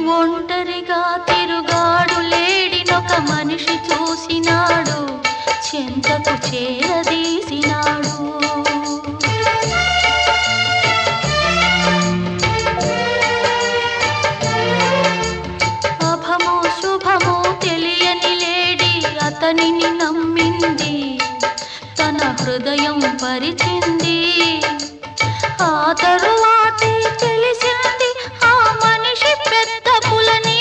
ఒంటరిగా తిరుగాడు లేడినొక మనిషి చూసినాడు, చెంతకు చేరదీసినాడు. అభమో శుభమో తెలియని లేడి అతనిని నమ్మింది, తన హృదయం పరిచింది. ఆ తరువాతే తెలిసింది ఆ మనిషి పెద్ద పులని.